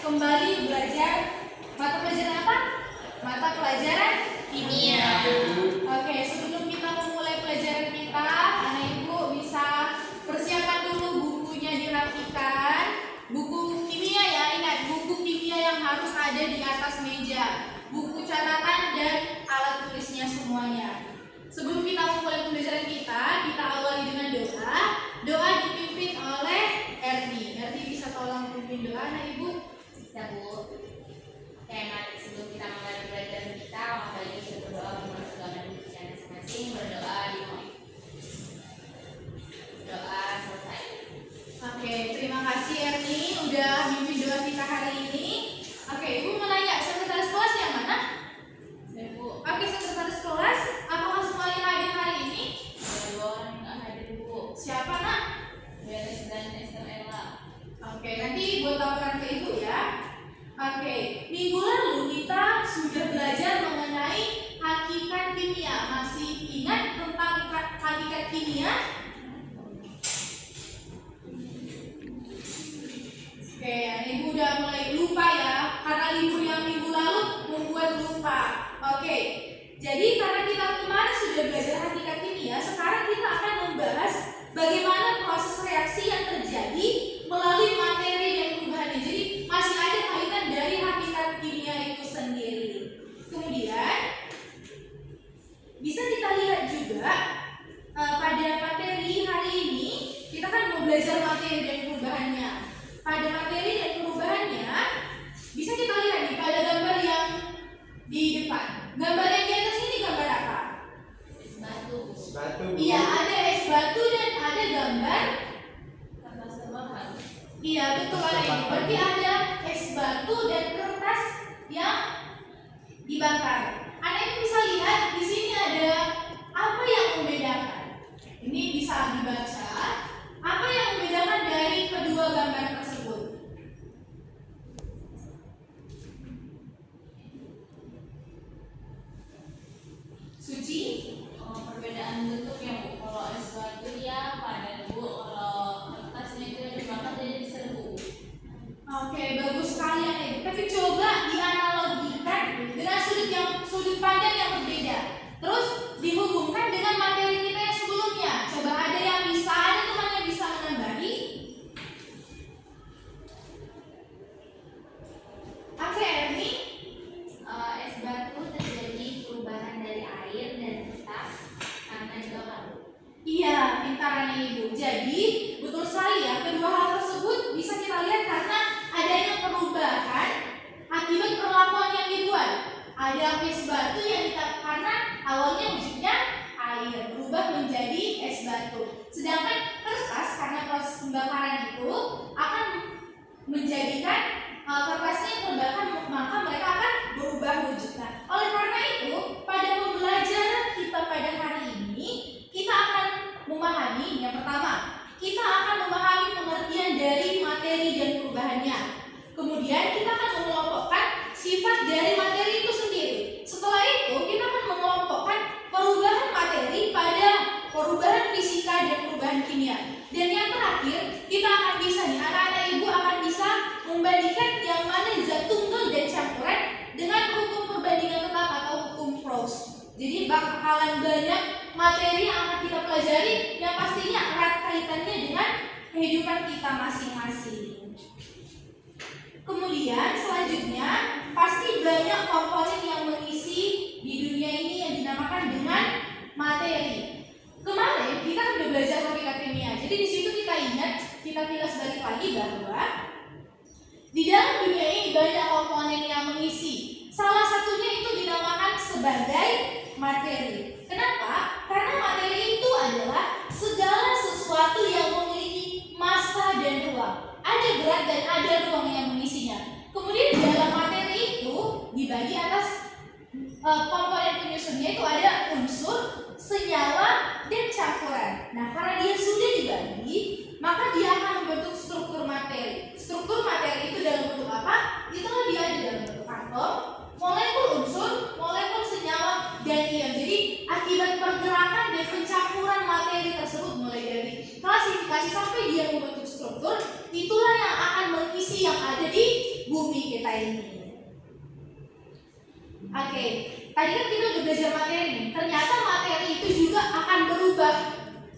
kembali belajar mata pelajaran apa? Mata pelajaran kimia. Oke, sebelum kita memulai pelajaran kita, anak ibu bisa persiapan dulu bukunya, dirapikan. Buku kimia ya, ingat buku kimia yang harus ada di atas meja, buku catatan dan alat tulisnya semuanya. Sebelum kita memulai pembelajaran kita awali dengan doa. Doa dipimpin oleh Erni. Erni bisa tolong pimpin doa, anak ibu? Bisa, Bu. Oke, mari sebelum kita mulai pelajaran kita, mari kita berdoa menurut agama kita masing-masing. Berdoa dimulai. Doa selesai. Oke, terima kasih Erni udah mimpin doa kita hari ini. Oke, ibu mau nanya, sekretaris kelas yang mana? Saya, Bu. Oke, sekretaris kelas, apakah semuanya hadir hari ini? Ada 2 orang yang nggak hadir, Bu. Siapa nak? Beres dan Esther Ella. Oke, nanti buat laporan ke ibu ya. Oke, minggu lalu kita sudah belajar mengenai hakikat kimia. Masih ingat tentang hakikat kimia? Oke, ibu udah mulai lupa ya, karena libur yang minggu lalu membuat lupa. Oke, jadi karena kita kemarin sudah belajar hakikat kimia, sekarang kita akan membahas bagaimana proses reaksi yang terjadi melalui materi dan perubahannya. Jadi masih ada kaitan dari hakikat kimia itu sendiri. Kemudian bisa kita lihat juga pada materi hari ini kita kan mau belajar materi dan perubahannya. Pada materi dan perubahannya bisa kita lihat nih pada gambar yang di depan. Gambar yang di atas ini gambar apa? Es batu. Batu. Iya, ada es batu dan ada gambar. Kertas terbakar. Iya, betul ada ini. Berarti ada es batu dan kertas yang dibakar. Anak ini bisa lihat di sini ada apa yang membedakan. Ini bisa dibaca. Apa yang membedakan dari kedua gambar tersebut? Suci? Oh, perbedaan bentuknya, Bu. Kalau es batu dia padat, Bu. Kalau kertasnya itu dibakar jadi diserbu. Oke, bagus sekali ya. Tapi coba dianalogikan dengan sudut pandang yang berbeda. Terus dihubungkan dengan materi kita yang sebelumnya. Coba ada teman yang bisa menambahi? Oke, Erni. Es batu terjadi perubahan dari air dan kertas karena dibakar. Iya, pintaran ibu. Jadi betul sekali ya, kedua hal tersebut bisa kita lihat karena adanya perubahan akibat perlakuan yang dibuat. Ada es batu yang karena awalnya wujudnya air berubah menjadi es batu. Sedangkan kertas karena proses pembakaran itu akan menjadikan kertasnya yang terbakar, maka mereka akan berubah wujudnya. Oleh karena itu, pada pembelajaran kita pada hari ini, kita akan memahami yang pertama, kita akan memahami pengertian dari materi dan perubahannya. Kemudian kita akan mengelompokkan sifat dari materi itu sendiri. Setelah itu kita akan mengelompokkan perubahan materi pada perubahan fisika dan perubahan kimia. Dan yang terakhir kita akan bisa nih, anak-anak ibu akan bisa membandingkan yang mana zat tunggal dan campuran dengan hukum perbandingan tetap atau hukum Crookes. Jadi bakalan banyak materi yang akan kita pelajari yang pastinya erat kaitannya dengan kehidupan kita masing-masing. Kemudian selanjutnya pasti banyak komponen yang mengisi di dunia ini yang dinamakan dengan materi. Kemarin kita sudah belajar hakikat kimia. Jadi di situ kita ingat, kita kilas balik lagi bahwa di dalam dunia ini banyak komponen yang mengisi. Salah satunya itu dinamakan sebagai materi. Kenapa? Karena materi itu adalah segala sesuatu yang memiliki massa dan ruang. Ada berat dan ada ruang yang mengisinya. Kemudian dalam materi itu dibagi atas komponen penyusunnya itu ada unsur, senyawa, dan campuran. Nah, karena dia sudah dibagi, maka dia akan membentuk struktur materi. Struktur materi itu dalam bentuk apa? Itulah dia ada dalam bentuk atom, molekul unsur, molekul senyawa, dan ion. Jadi akibat pergerakan dan pencampuran materi tersebut mulai dari klasifikasi sampai dia membentuk struktur, itulah yang akan mengisi yang ada di bumi kita ini. Oke, tadi kan kita udah belajar materi nih. Ternyata materi itu juga akan berubah.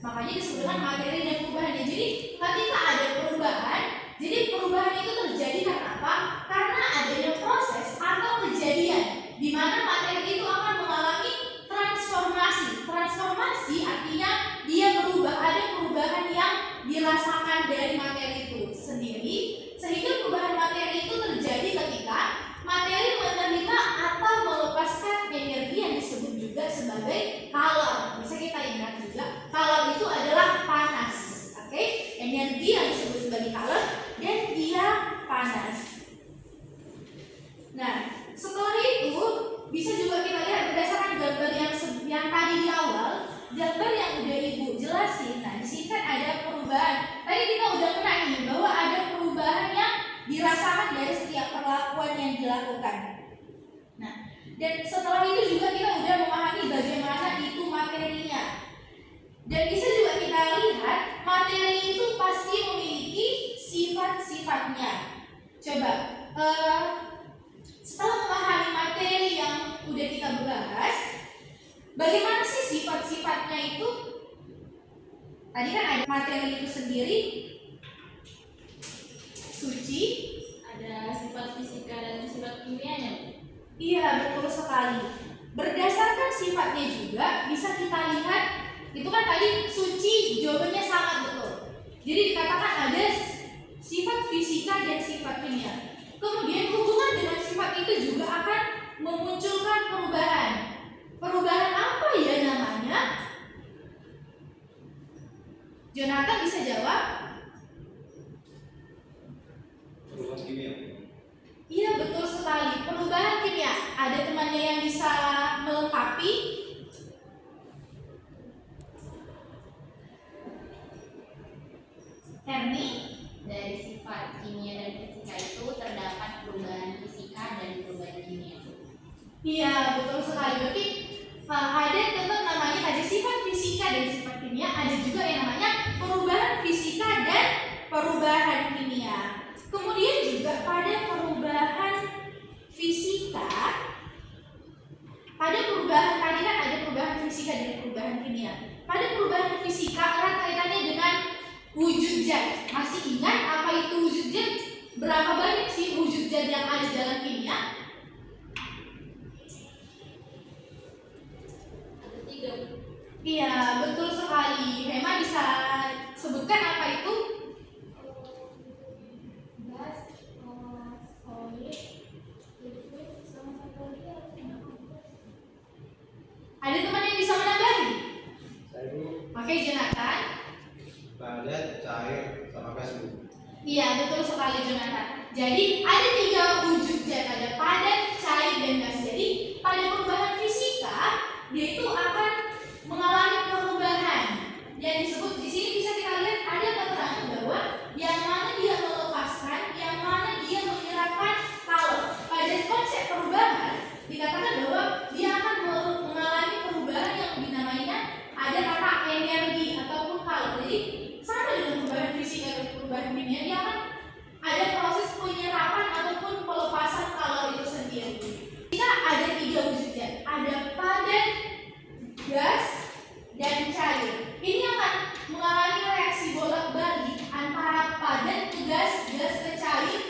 Makanya disebut dengan materi dan perubahannya. Jadi ketika ada perubahan, jadi perubahan itu terjadi karena apa? Karena adanya proses atau kejadian di mana materi itu akan mengalami transformasi. Transformasi artinya dia berubah, ada perubahan yang dirasakan dari materi itu sendiri, sehingga perubahan materi itu terjadi ketika materi menerima atau melepaskan energi yang disebut juga sebagai kalor. Bisa kita ingat juga, kalor itu adalah panas. Oke, energi yang disebut sebagai kalor dan dia panas. Nah, setelah itu bisa juga kita lihat berdasarkan gambar yang tadi di awal, gambar yang udah ibu jelasin. Nah, di sini kan ada perubahan. Tadi kita udah kena nih bahwa ada perubahan yang dirasakan dari setiap perlakuan yang dilakukan. Nah, dan setelah itu juga kita udah memahami bagaimana itu materinya. Dan bisa juga kita lihat materi itu pasti memiliki sifat-sifatnya. Coba setelah memahami materi yang udah kita bahas, bagaimana sih sifat-sifatnya itu? Tadi kan ada materi itu sendiri, suci, Ada sifat fisika dan sifat kimianya. iya betul sekali. Berdasarkan sifatnya juga bisa kita lihat, itu kan tadi suci jawabannya sangat betul. Jadi dikatakan ada sifat fisika dan sifat kimia. Kemudian hubungan dengan sifat itu juga akan memunculkan perubahan. Perubahan apa ya namanya? Jonathan bisa jawab? Perubahan kimia. Iya betul sekali, perubahan kimia. Ada temannya yang bisa melengkapi? Herni? Dari sifat kimia dan fisika itu terdapat perubahan fisika dan perubahan kimia. Iya betul sekali. Berarti ada tetap namanya ada sifat fisika dan sifat kimia. Ada juga yang namanya perubahan fisika dan perubahan kimia. Kemudian juga pada perubahan fisika, pada perubahan tadi kan ada perubahan fisika dan perubahan kimia. Pada perubahan fisika erat kaitannya dengan wujud zat. Masih ingat apa itu wujud zat? Berapa banyak sih wujud zat yang ada dalam kimia? Ada 3. Iya, betul sekali. Hema bisa sebutkan apa itu? Gas, solid, liquid, sama satu lagi Ada teman yang bisa menambahi? Saya dulu. Oke, Jonathan. Padat, cair, sama gas bu. Iya, betul sekali Jonathan. Jadi ada 3 wujud zat, ada padat, cair, dan gas. Jadi pada perubahan fisika dia itu akan mengalami perubahan yang disebut di sini bisa kita lihat ada keterangan bahwa yang mana dia melepaskan, yang mana dia menyerapkan kalor. Pada konsep perubahan dikatakan bahwa dia akan mengalami perubahan yang dinamainya ada kata energi ataupun kalor. Jadi sama dengan perubahan fisika dan perubahan kimia, dia akan ada proses penyerapan ataupun pelepasan kalor itu sendiri. Kita ada 3 wujud zat, ada padat, gas, dan cair. Ini akan mengalami reaksi bolak-balik antara padat ke gas, gas ke cair,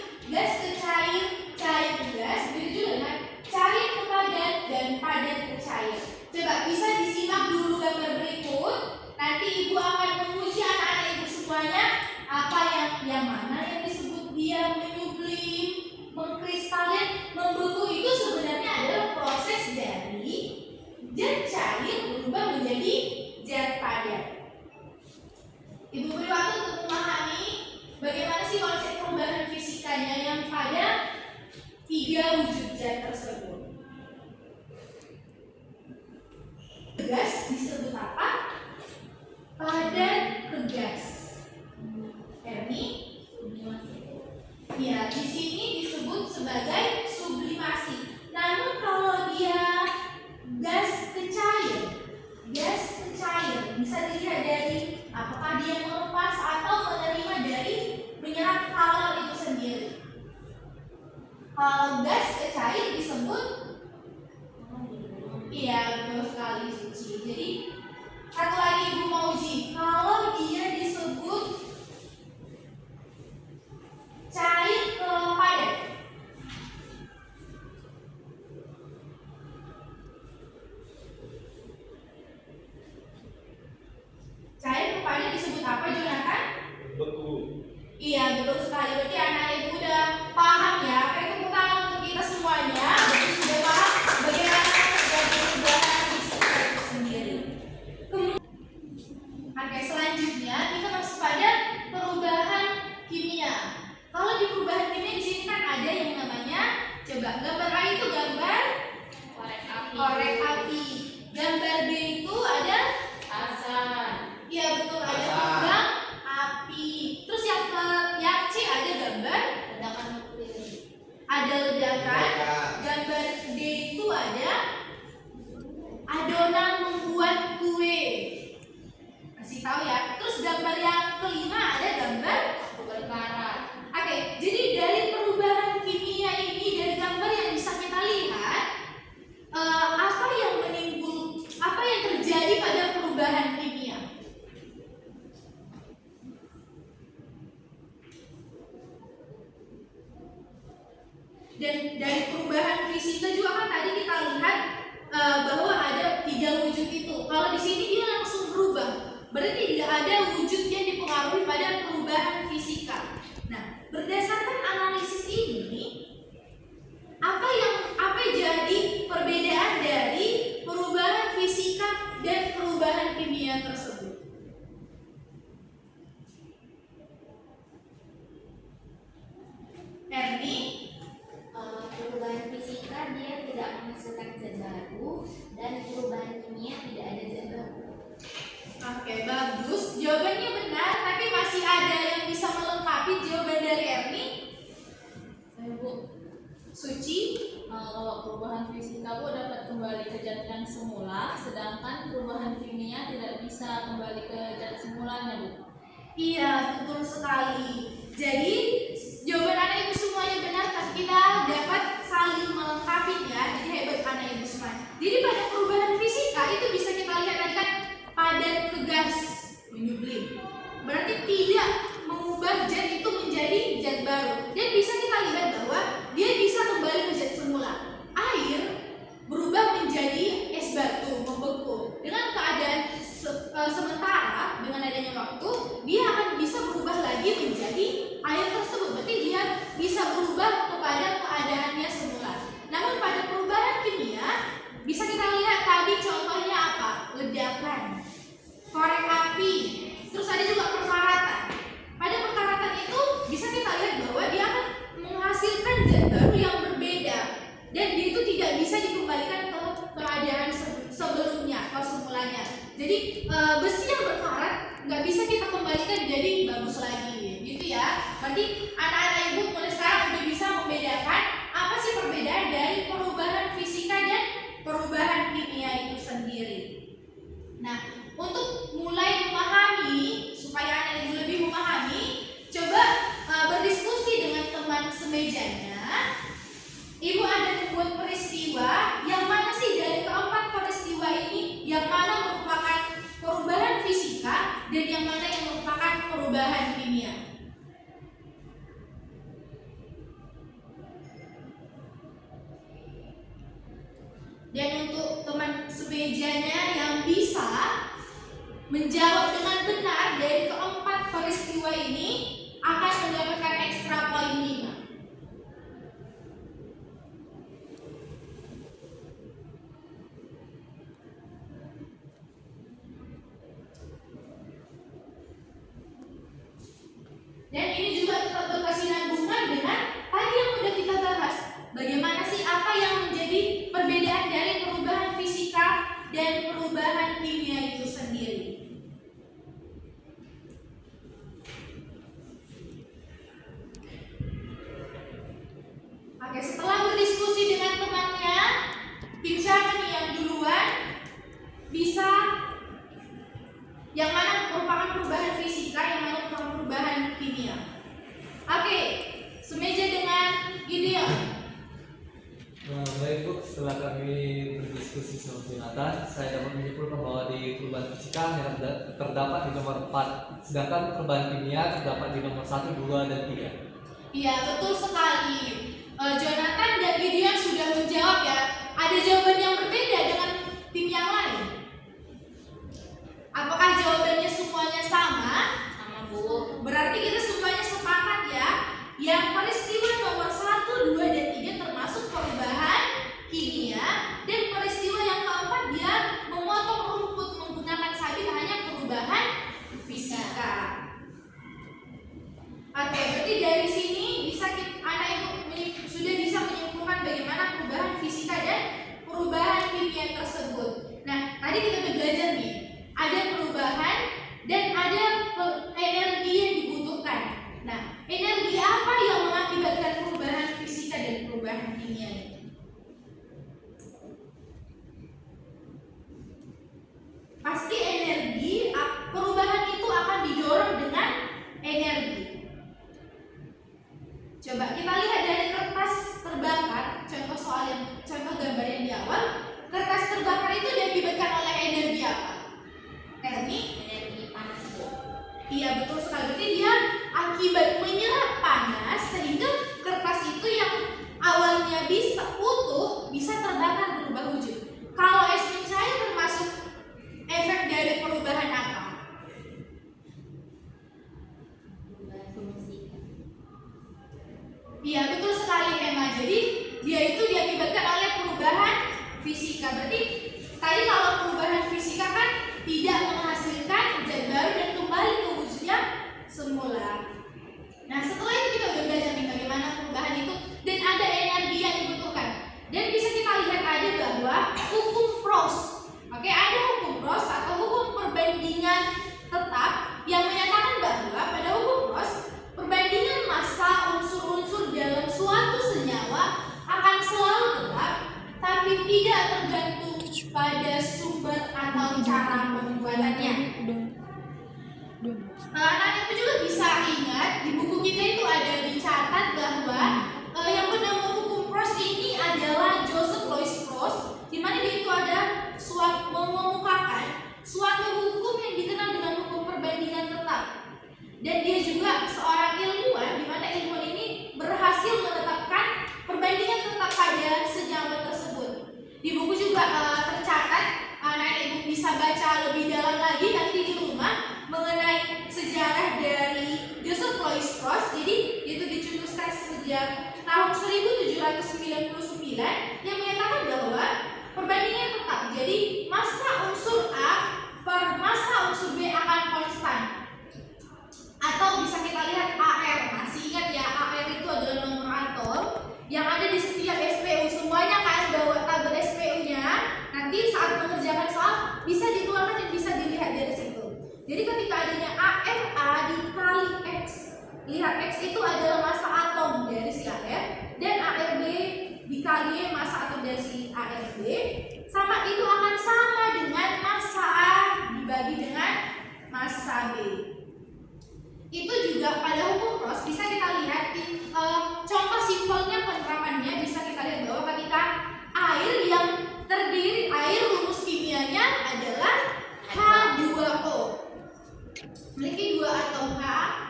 cair ke gas. Begitu juga dengan cair ke padat dan padat ke cair. Coba bisa disimak dulu gambar berikut. Nanti ibu akan menguji anak-anak ibu semuanya apa yang mana yang disebut dia menyublim, mengkristalin, membeku itu sebenarnya adalah proses dari zat cair berubah menjadi zat padat. Ibu beri waktu untuk memahami bagaimana sih konsep perubahan fisikanya yang pada 3 wujud zat tersebut. Gas disebut apa? Padat ke gas. Erni? Ya, di sini disebut sebagai sublimasi. Namun kalau dia gas ke cair bisa dilihat dari apakah dia melepas atau menerima dari menyerap kalor itu sendiri. Kalau gas cair disebut, iya betul sekali Suci. Jadi satu lagi Ibu mau uji, kalau dia disebut cair ke padat. Cair ke padat disebut apa, Jonathan? Beku. Iya betul sekali. Berarti anak ibu udah paham ya. Oke, tepuk tangan untuk kita semuanya. Berarti sudah paham bagaimana terjadi perubahan fisika itu sendiri. Oke, selanjutnya kita masuk pada perubahan kimia. Kalau di perubahan kimia di sini kan ada yang namanya, coba gambar A itu gambar korek api. Gambar B itu ada asam, iya betul, ada Asam. kembang api. Terus yang C ada gambar, ledakan nuklir, ada ledakan. Ledakan. Gambar D itu ada adonan membuat kue. Kasih tahu ya. Terus gambar yang kelima ada gambar. berkarat, Oke, jadi dari perubahan kimia ini, dari gambar yang bisa kita lihat, apa yang terjadi pada perubahan kimia? Dan dari perubahan fisika juga kan tadi kita lihat bahwa ada 3 wujud itu. Kalau di sini dia langsung berubah, berarti tidak ada wujud yang dipengaruhi pada perubahan fisika. Nah, berdasarkan analisis ini, apa jadi perbedaan dari perubahan fisika dan perubahan kimia tersebut? Ernie? perubahan fisika dia tidak menghasilkan zat baru dan perubahan kimia tidak ada zat baru. Oke, bagus. Jawabannya benar, tapi masih ada yang bisa melengkapi jawaban dari Ernie? Bu, Suci? kalau perubahan fisika Bu dapat kembali ke zat yang semula, sedangkan perubahan kimia tidak bisa kembali ke zat semulanya, Bu. Iya, betul sekali. Jadi, jawaban anak ibu semuanya benar, tapi kita dapat saling melengkapi ya. Jadi hebat anak ibu semuanya. Jadi pada perubahan fisika itu bisa kita lihat tadi kan padat ke gas, menyublim. Berarti tidak mengubah zat itu menjadi zat baru. Dan bisa kita lihat bahwa dia bisa kembali ke zat semula. Air berubah menjadi es batu, membeku. Dengan keadaan sementara, dengan adanya waktu, dia akan bisa berubah lagi menjadi air tersebut. Berarti dia bisa berubah kepada keadaannya semula. Namun pada perubahan kimia bisa kita lihat tadi contohnya apa? Ledakan, korek api, terus ada juga perkaratan. Pada perkaratan itu bisa kita lihat bahwa dia akan menghasilkan zat baru yang berbeda dan dia itu tidak bisa dikembalikan ke keadaan sebelumnya atau semulanya. Jadi besi yang berkarat nggak bisa kita kembalikan jadi bagus lagi, gitu ya. Berarti anak-anak ibu mulai sekarang udah bisa membedakan apa sih perbedaan dari perubahan fisika dan perubahan kimia itu sendiri. Nah, untuk mulai memahami, supaya anak ibu lebih memahami, coba berdiskusi dengan teman semejanya. Ibu ada membuat peristiwa, yang mana sih dari keempat peristiwa ini, yang mana merupakan perubahan fisika dan yang mana yang merupakan perubahan kimia? Dan untuk teman semejanya yang bisa menjawab dengan benar dari keempat peristiwa ini akan mendapatkan ekstra poin 5. Dan ini juga tetap berkesinambungan dengan tadi yang sudah kita bahas. Bagaimana sih apa yang menjadi perbedaan dari perubahan fisika dan perubahan kimia itu sendiri? Oke, setelah berdiskusi dengan temannya, tim siapa nih yang duluan bisa yang mana merupakan perubahan fisika, yang mana merupakan perubahan kimia? Oke, semeja dengan Gideon. setelah kami berdiskusi seperti atas, saya dapat menyimpulkan bahwa di perubahan fisika yang terdapat di nomor 4, sedangkan perubahan kimia terdapat di nomor 1, 2, dan 3. Iya, betul sekali. Jonathan dan Gideon sudah menjawab ya. Ada jawaban yang berbeda dengan tim yang lain. Apakah jawabannya semuanya sama? Sama Bu. Berarti kita semuanya sepakat ya. Yang peristiwa nomor 1, 2, dan 3 termasuk perubahan kimia, dan peristiwa yang keempat dia memotong rumput menggunakan sabit hanya perubahan fisika. Oke, berarti dari sini anak ibu sudah bisa menyimpulkan bagaimana perubahan fisika dan perubahan kimia tersebut. Nah, tadi kita udah belajar nih, ada perubahan dan ada energi yang dibutuhkan. Nah, energi apa yang mengakibatkan perubahan fisika dan perubahan kimia ini? Pasti energi, perubahan itu akan didorong dengan energi. Coba kita lihat dari kertas terbakar, contoh gambar yang di awal. Kertas terbakar itu diakibatkan oleh energi apa? Teknik? Energi panas Bu. Iya, betul sekali. Berarti dia akibat menyerap panas sehingga kertas itu yang awalnya bisa utuh bisa terbakar berubah wujud. Kalau es mencair termasuk efek dari perubahan apa? Perubahan fisika. Iya, betul sekali Emma. Jadi dia itu diakibatkan oleh perubahan fisika. Berarti tadi kalau perubahan fisika kan tidak menghasilkan zat baru dan kembali ke wujud yang semula. Nah, setelah itu kita udah belajar nih bagaimana perubahan itu dan ada energi yang dibutuhkan. Dan bisa kita lihat ada bahwa hukum Proust. Oke, ada hukum Proust atau hukum perbandingan tetap yang menyatakan bahwa pada hukum Proust perbandingan massa unsur-unsur dalam suatu senyawa akan selalu tetap, tapi tidak tergantung pada sumber atau cara pembuatannya. Anak itu juga bisa ingat di buku kita itu ada dicatat bahwa yang penemu hukum Proust ini adalah Joseph Louis Proust, di mana dia itu ada mengemukakan suatu hukum yang dikenal dengan hukum perbandingan tetap. Dan dia juga seorang ilmuwan, di mana ilmuwan ini berhasil menetapkan perbandingan tetap pada senyawa tersebut. Di buku juga tercatat, anak ibu bisa baca lebih dalam lagi nanti di rumah mengenai sejarah dari Joseph Louis Proust. Jadi itu dicetuskan sejak tahun 1799 yang menyatakan bahwa perbandingan tetap. Jadi massa unsur A per massa unsur B akan konstan. Atau bisa kita lihat AR. Masih ingat ya, AR itu adalah nomor atom yang ada di setiap SPU. Semuanya kan bawa tabel SPU-nya. Nanti saat mengerjakan soal bisa dikeluarkan dan bisa dilihat dari situ. Jadi ketika adanya ARA dikali X, lihat X itu adalah massa atom dari si AR, dan ARB dikali massa atom dari si ARB, sama itu akan sama dengan massa A dibagi dengan massa B. Itu juga pada hukum Proust bisa kita lihat contoh simpelnya penerapannya. Bisa kita lihat bahwa ketika air yang terdiri, air rumus kimianya adalah H2O, memiliki 2 atom H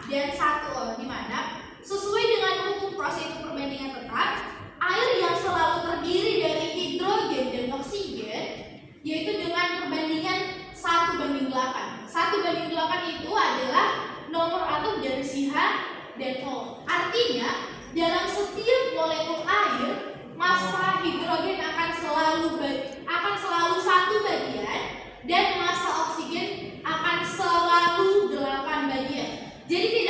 dan 1 O, di mana sesuai dengan hukum Proust itu perbandingan tetap, air yang selalu terdiri dari hidrogen dan oksigen yaitu dengan perbandingan 1:8. 1:8 itu adalah nomor atom dari si H dan O. Artinya dalam setiap molekul air massa hidrogen akan selalu 1 bagian dan massa oksigen akan selalu 8 bagian. Jadi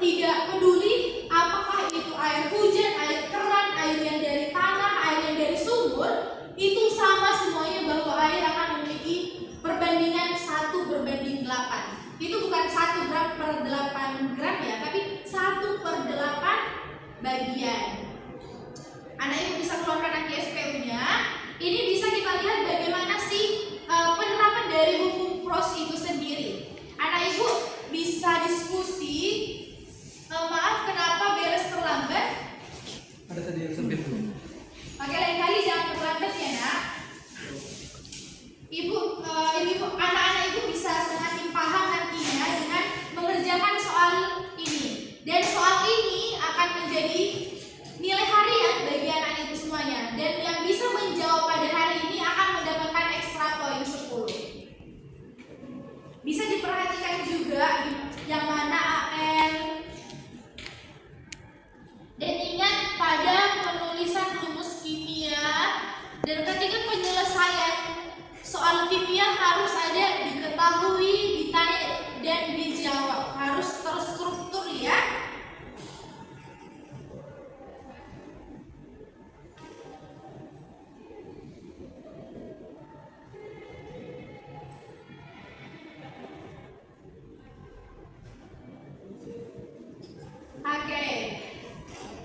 tidak peduli apakah itu air hujan, air keran, air yang dari tanah, air yang dari sumur, itu sama semuanya bahwa air akan memiliki perbandingan 1:8. Itu bukan 1 gram per 8 gram ya, tapi 1/8 bagian. Anak ibu bisa keluarkan nanti SPU-nya. Ini bisa kita lihat bagaimana sih penerapan dari hukum Proust itu sendiri. Anak ibu bisa diskusi. Maaf, kenapa beres terlambat? Ada tadi yang sempit tuh. Oke, lain kali jangan terlambat. Dapat ya nak? Ibu, anak-anak ibu bisa semakin paham nantinya dengan mengerjakan soal ini. Dan soal ini akan menjadi nilai harian bagi anak ibu semuanya. Dan yang bisa menjawab pada hari ini akan mendapatkan ekstra poin 10. Bisa diperhatikan juga yang mana AL. Dan ingat pada penulisan rumus kimia dan ketika penyelesaian soal kimia harus ada diketahui, ditanya dan dijawab. Harus terstruktur ya. Oke.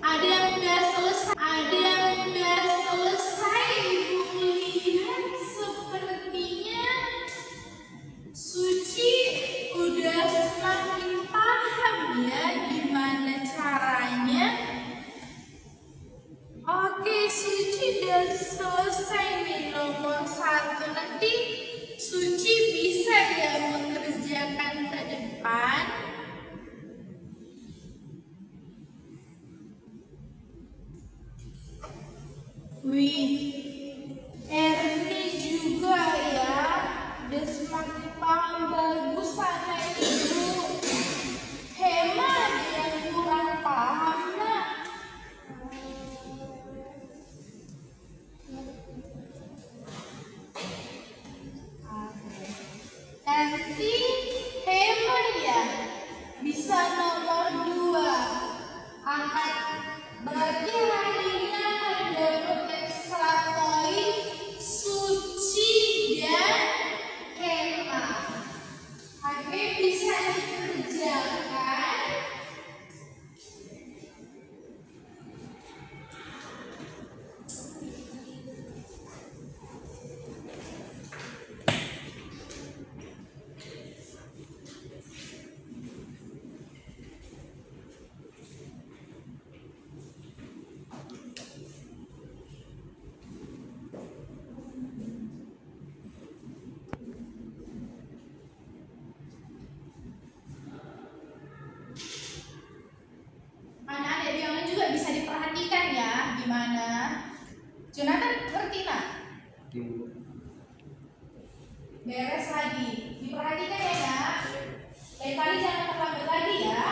Ada yang udah selesai? Ada yang udah selesai? Ibu lihat sepertinya Suci udah semakin paham ya gimana caranya. Oke, Suci udah selesai nih nomor 1. Nanti Suci bisa ya mengerjakan ke depan. Wih, Erni juga ya, udah semakin paham. Bagus sana ibu. Hema ada yang kurang paham nak. Nanti Hema ya bisa nomor 2. Angkat berarti harinya dapat ekstra poin Suci dan Hema. Oke, bisa dikerjakan. Anak-anak yang lain juga bisa diperhatikan ya gimana. Jonathan ngerti nak? Beres lagi. Diperhatikan ya nak. Lain kali jangan terlambat lagi ya.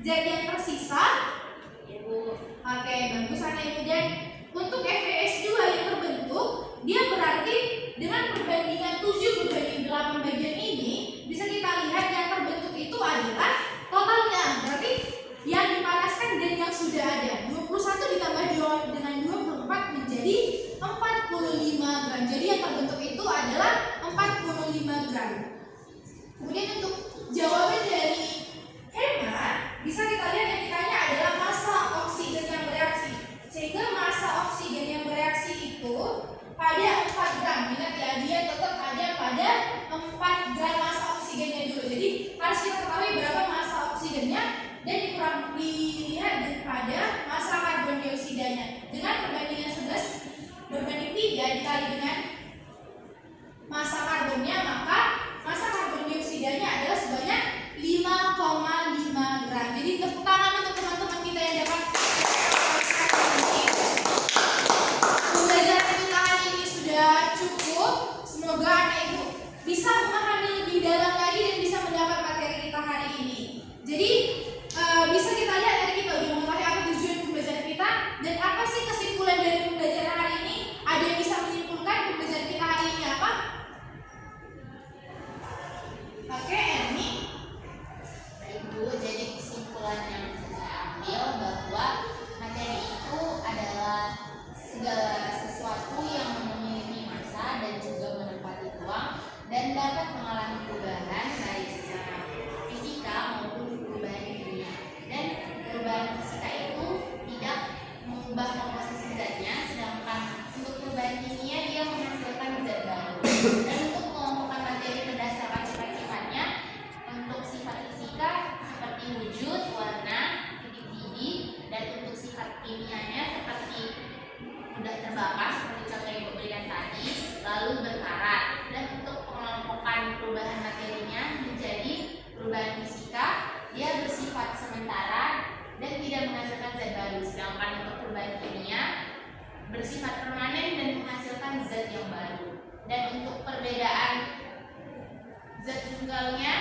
Z yang tersisa. Ibu. Oke, bagusan Ibu. Dan untuk FES2 yang terbentuk, dia berarti dengan perbandingan 7 berbanding 8 bagian ini, bisa kita lihat yang terbentuk itu adalah totalnya. Berarti yang dipanaskan dan yang sudah ada 21 ditambah 2 dengan 24 menjadi 45 gram. Jadi yang terbentuk itu adalah 45 gram. Kemudian untuk jawaban dari Hema, bisa kita lihat yang ditanya adalah massa oksigen yang bereaksi. Sehingga massa oksigen yang bereaksi itu pada 4 gram. Ingat ya, dia tetap ada pada 4 gram massa oksigennya dulu. Jadi harus kita ketahui berapa massa oksigennya dan dilihat pada massa karbon dioksidanya. Dengan perbandingan 11 berbanding 3 dikali dengan massa karbonnya, maka massa karbon dioksidanya adalah sebanyak 5,5 gram. Jadi tepuk tangan untuk teman-teman kita yang dapat pembelajaran kita hari ini sudah cukup. Semoga anak ibu bisa memahami lebih dalam lagi dan bisa mendapat materi kita hari ini. Jadi bisa kita lihat dari kita udah mengetahui apa tujuan pembelajaran kita dan apa sih kesimpulan dari pembelajaran hari ini. Ada yang bisa menyimpulkan pembelajaran kita hari ini apa? Oke, Erni. Ibu, jadi kesimpulan yang bisa saya ambil bahwa materi itu adalah segala sesuatu yang memiliki massa dan juga menempati ruang dan dapat mengalami perubahan baik secara fisika maupun perubahan kimia. Dan perubahan fisika itu tidak mengubah komposisi zatnya, sedangkan untuk perubahan kimia dia menghasilkan zat baru. Dan untuk mengelompokkan materi berdasarkan sifat-sifatnya, untuk sifat fisika seperti wujud, warna, titik-titik, dan untuk sifat kimianya seperti mudah terbakar seperti contoh yang diberikan tadi, lalu berkarat. Dan untuk pengelompokan perubahan materinya menjadi perubahan fisika, dia bersifat sementara dan tidak menghasilkan zat baru, sedangkan untuk perubahan kimia bersifat permanen dan menghasilkan zat yang baru. Dan untuk perbedaan zat tunggalnya,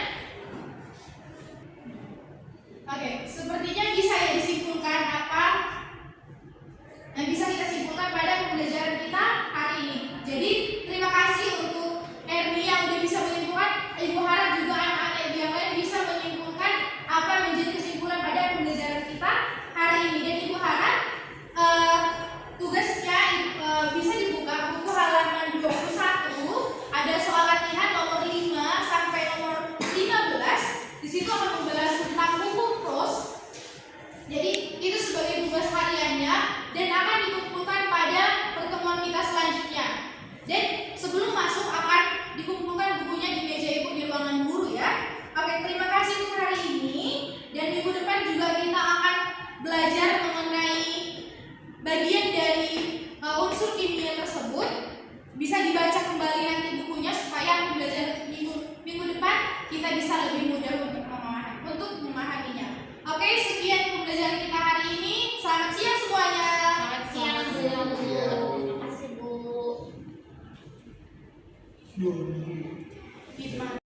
Oke, sepertinya bisa ya disimpulkan apa yang bisa kita simpulkan pada pembelajaran kita hari ini. Jadi terima kasih untuk Erni yang udah bisa menyimpulkan. Ibu harap juga anak-anak ibu yang lain bisa menyimpulkan apa yang menjadi kesimpulan pada pembelajaran kita hari ini. Dan ibu harap tugasnya bisa dibuka buku halaman 21. Ada soal latihan nomor 5 sampai nomor 15. Di situ akan membahas tentang hukum Roos. Jadi itu sebagai tugas hariannya dan akan dikumpulkan pada pertemuan kita selanjutnya. Dan sebelum masuk akan dikumpulkan bukunya di meja ibu di ruangan guru ya. Oke, terima kasih untuk hari ini. Dan minggu depan juga kita akan belajar mengenai bagian dari unsur kimia tersebut. Bisa dibaca kembali nanti bukunya supaya pembelajaran minggu depan kita bisa lebih mudah untuk memahaminya. Oke, sekian pembelajaran kita hari ini. Selamat siang semuanya. selamat siang Bu. Terima kasih Bu. Fitnah.